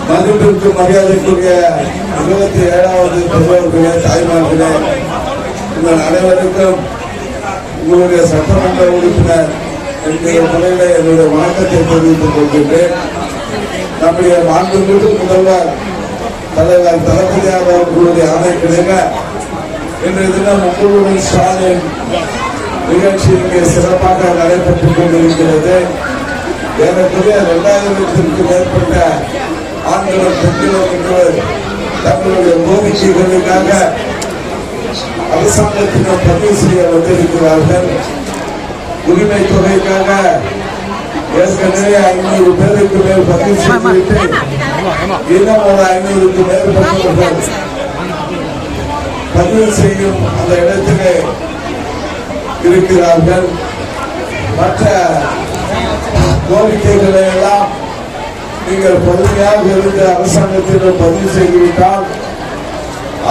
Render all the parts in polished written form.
மதிப்பிற்கு மரியாதைக்குரிய 27வது பெற்றோர்களே, தாய்மார்களே, உங்கள் அனைவருக்கும் உங்களுடைய சட்டமன்ற உறுப்பினர் என்கிற முறையில என்னுடைய வணக்கத்தை தெரிவித்துக் கொள்கின்றேன். நம்முடைய மாண்புமிகு முதல்வர் தலைவர் தளபதியாக அவர்களுடைய ஆணைக்கிழங்க இன்றைய தினம் உங்களுடன் ஸ்டாலின் நிகழ்ச்சி இங்கே சிறப்பாக நடைபெற்றுக் கொண்டிருக்கிறது. ஏறக்குறைய 2000க்கும் மேற்பட்ட ஆண்களும் பெண்களும் இன்று தங்களுடைய கோரிக்கைகளுக்காக அரசாங்கத்தினர் பதிவு செய்ய வந்திருக்கிறார்கள். உரிமை தொகைக்காக ஏற்கனவே 500 பேருக்கு மேல் பதிவு செய்துவிட்டு இன்னும் ஒரு 500க்கு மேற்பட்டவர்கள் பதிவு செய்யும் அந்த இடத்திலே இருக்கிறார்கள். மற்ற கோரிக்கைகளை எல்லாம் நீங்கள் பொறுமையாக இருந்து அரசாங்கத்தினர் பதிவு செய்துவிட்டால்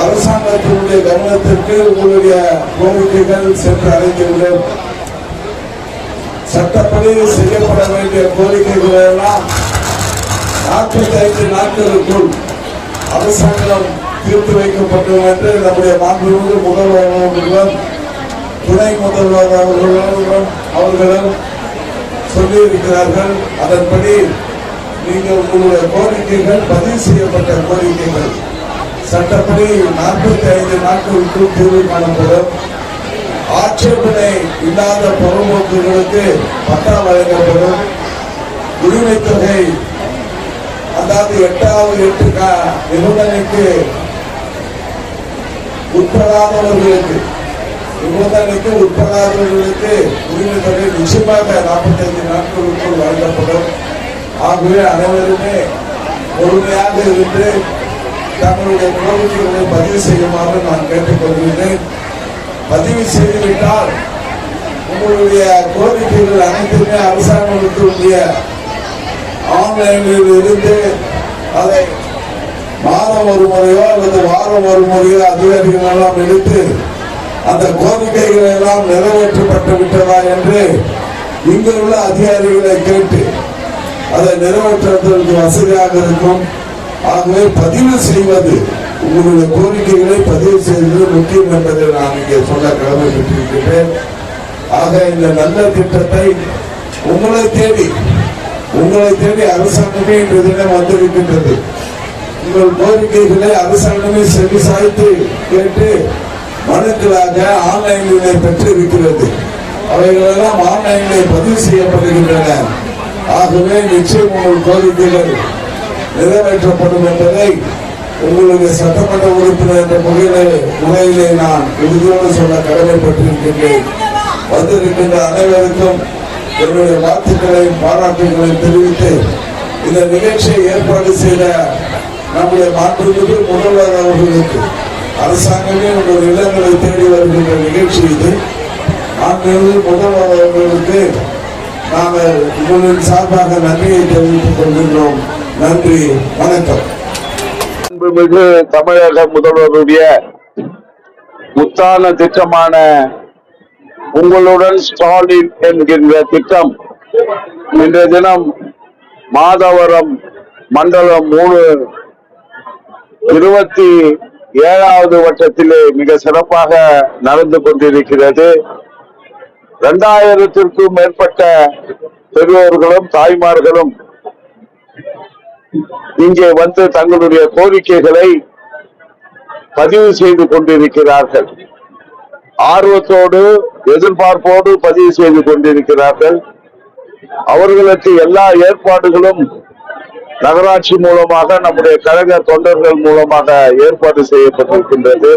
அரசாங்கத்தினுடைய கவனத்திற்கு உங்களுடைய கோரிக்கைகள் சென்று அடைந்துவிடும். சட்டப்படி செய்யப்பட வேண்டிய கோரிக்கைகள் எல்லாம் 45 நாட்களுக்குள் அரசாங்கம் தீர்த்து வைக்கப்படும் என்று நம்முடைய மாண்புமிகு முதல்வர் அவர்களும் துணை முதல்வர் அவர்களும் சொல்லியிருக்கிறார்கள். அதன்படி நீங்கள் உங்களுடைய கோரிக்கைகள் பதிவு செய்யப்பட்ட கோரிக்கைகள் சட்டப்படி 45 நாட்களுக்குள் தீர்வு காணப்படும். ஆட்சேபனை இல்லாத பொதுமக்களுக்கு பட்டா வழங்கப்படும். உரிமை தொகை அதாவது 8வது 8 நிபந்தனைக்கு உட்படாதவர்களுக்கு உரிமை தொகை நிச்சயமாக 45 நாட்களுக்குள் வழங்கப்படும். ஆகவே அனைவருமே பொறுமையாக இருந்து தங்களுடைய கோரிக்கைகளை பதிவு செய்யுமாறு நான் கேட்டுக்கொள்கிறேன். பதிவு செய்துவிட்டால் உங்களுடைய கோரிக்கைகள் அனைத்துமே அரசாங்கத்தினுடைய ஆன்லைனில் இருந்து அதை மாதம் ஒரு முறையோ அல்லது வாரம் ஒரு முறையோ அதிகாரிகள் எல்லாம் எடுத்து அந்த கோரிக்கைகள் எல்லாம் நிறைவேற்றப்பட்டு விட்டதா என்று இங்குள்ள அதிகாரிகளை கேட்டு அதை நிறைவேற்றுவதற்கு வசதியாக இருக்கும். ஆகவே பதிவு செய்வது உங்களுடைய கோரிக்கைகளை பதிவு செய்வது முக்கியம் என்பதை நான் இங்கே சொல்ல கடமைப்பட்டிருக்கிறேன். ஆக இந்த நல்ல திட்டத்தை உங்களை தேடி அரசாங்கமே இன்று தினம் வந்திருக்கின்றது. உங்கள் கோரிக்கைகளை அரசாங்கமே செவி சாய்த்து கேட்டு மனுக்களாக ஆன்லைனிலே பெற்றிருக்கிறது. அவைகளெல்லாம் ஆன்லைனிலே பதிவு செய்யப்படுகின்றன. ஆகவே நிச்சயம் உங்கள் கோரிக்கைகள் நிறைவேற்றப்படும் என்பதை உங்களுடைய சட்டமன்ற உறுப்பினர் என்ற முறையிலே நான் உறுதியோடு சொல்ல கடமைப்பட்டிருக்கின்றேன். வந்திருக்கின்ற அனைவருக்கும் என்னுடைய வாழ்த்துக்களையும் பாராட்டுகளையும் தெரிவித்து இந்த நிகழ்ச்சியை ஏற்பாடு செய்த நம்முடைய மாண்புமிகு முதல்வர் அவர்களுக்கு அரசாங்கமே உங்கள் இல்லங்களை தேடி வருகின்ற நிகழ்ச்சி இது. மாண்புமிகு முதல்வர் அவர்களுக்கு நாங்கள் உங்களின் சார்பாக நன்றியை தெரிவித்துக் கொள்கின்றோம். நன்றி, வணக்கம். மாண்புமிகு தமிழக முதல்வருடைய முத்தான திட்டமான உங்களுடன் ஸ்டாலின் என்கின்ற திட்டம் இன்றைய தினம் மாதவரம் மண்டலம் 3 27வது வட்டத்திலே மிக சிறப்பாக நடந்து கொண்டிருக்கிறது. 2000க்கும் மேற்பட்ட பெரியோர்களும் தாய்மார்களும் இங்கே வந்து தங்களுடைய கோரிக்கைகளை பதிவு செய்து கொண்டிருக்கிறார்கள். ஆர்வத்தோடு எதிர்பார்ப்போடு பதிவு செய்து கொண்டிருக்கிறார்கள். அவர்களுக்கு எல்லா ஏற்பாடுகளும் நகராட்சி மூலமாக நம்முடைய கழக தொண்டர்கள் மூலமாக ஏற்பாடு செய்யப்பட்டிருக்கின்றது.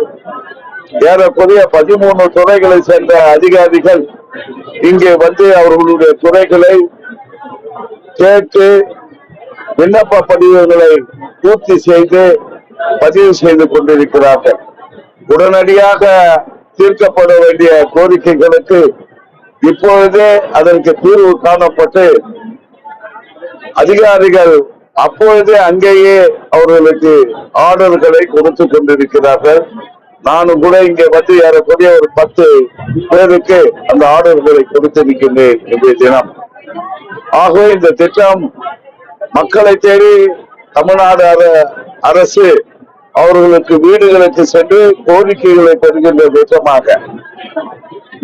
ஏறக்குறைய 13 துறைகளை சேர்ந்த அதிகாரிகள் இங்கே வந்து அவர்களுடைய துறைகளை கேட்டு விண்ணப்ப பதிவுகளை பூர்த்தி செய்து பதிவு செய்து கொண்டிருக்கிறார்கள். உடனடியாக தீர்க்கப்பட வேண்டிய கோரிக்கைகளுக்கு இப்பொழுதே அதற்கு தீர்வு காணப்பட்டு அதிகாரிகள் அப்பொழுதே அங்கேயே அவர்களுக்கு ஆர்டர்களை கொடுத்து கொண்டிருக்கிறார்கள். நானும் கூட இங்கே வந்து ஏறக்கூடிய ஒரு 10 பேருக்கு அந்த ஆர்டர்களை கொடுத்திருக்கின்றேன் இன்றைய தினம். ஆகவே இந்த திட்டம் மக்களை தேடி தமிழ்நாடு அரசு அவர்களுக்கு வீடுகளுக்கு சென்று கோரிக்கைகளை பெறுகின்ற திட்டமாக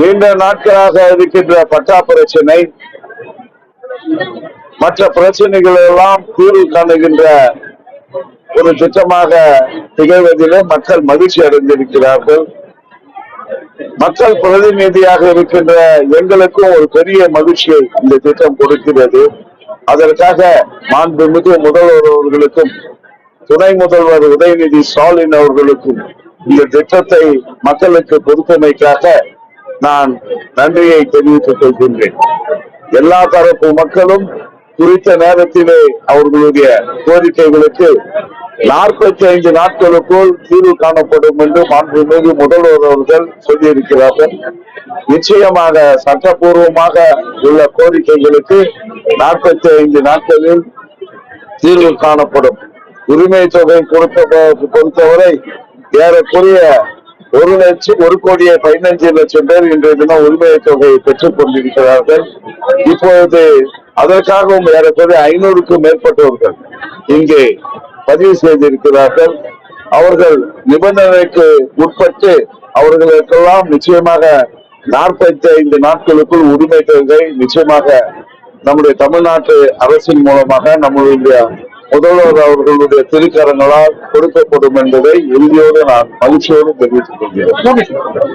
நீண்ட நாட்களாக இருக்கின்ற பட்டா பிரச்சனை மற்ற பிரச்சனைகள் எல்லாம் தீர்வு காணுகின்ற ஒரு திட்டமாக திகழ்வதிலே மக்கள் மகிழ்ச்சி அடைந்திருக்கிறார்கள். மக்கள் பிரதிநிதியாக இருக்கின்ற எங்களுக்கும் ஒரு பெரிய மகிழ்ச்சியை இந்த திட்டம் கொடுக்கிறது. அதற்காக மாண்புமிகு முதல்வர் அவர்களுக்கும் துணை முதல்வர் உதயநிதி ஸ்டாலின் அவர்களுக்கும் இந்த திட்டத்தை மக்களுக்கு கொடுத்தமைக்காக நான் நன்றியை தெரிவித்துக் கொள்கின்றேன். எல்லா தரப்பு மக்களும் குறித்த நேரத்திலே அவர்களுடைய கோரிக்கைகளுக்கு 45 நாட்களுக்குள் தீர்வு காணப்படும் என்று மாண்புமிகு முதல்வர் அவர்கள் சொல்லியிருக்கிறார்கள். நிச்சயமாக சட்டப்பூர்வமாக உள்ள கோரிக்கைகளுக்கு 45 நாட்களில் தீர்வு காணப்படும். உரிமை தொகை பொறுத்தவரை ஏறக்குறைய 1,15,00,000 பேர் இன்றைய தினம் உரிமை தொகையை பெற்றுக் கொண்டிருக்கிறார்கள். இப்பொழுது அதற்காகவும் ஏறக்குறைய 500க்கும் மேற்பட்டவர்கள் இங்கே பதிவு செய்திருக்கிறார்கள். அவர்கள் நிபந்தனைக்கு உட்பட்டு அவர்களுக்கெல்லாம் நிச்சயமாக 45 நாட்களுக்குள் உரிமை தொகை நிச்சயமாக நம்முடைய தமிழ்நாட்டு அரசின் மூலமாக நம்முடைய முதல்வர் அவர்களுடைய திருக்கரங்களால் கொடுக்கப்படும் என்பதை உறுதியோடு நான் மகிழ்ச்சியோடு தெரிவித்துக் கொள்கிறேன்.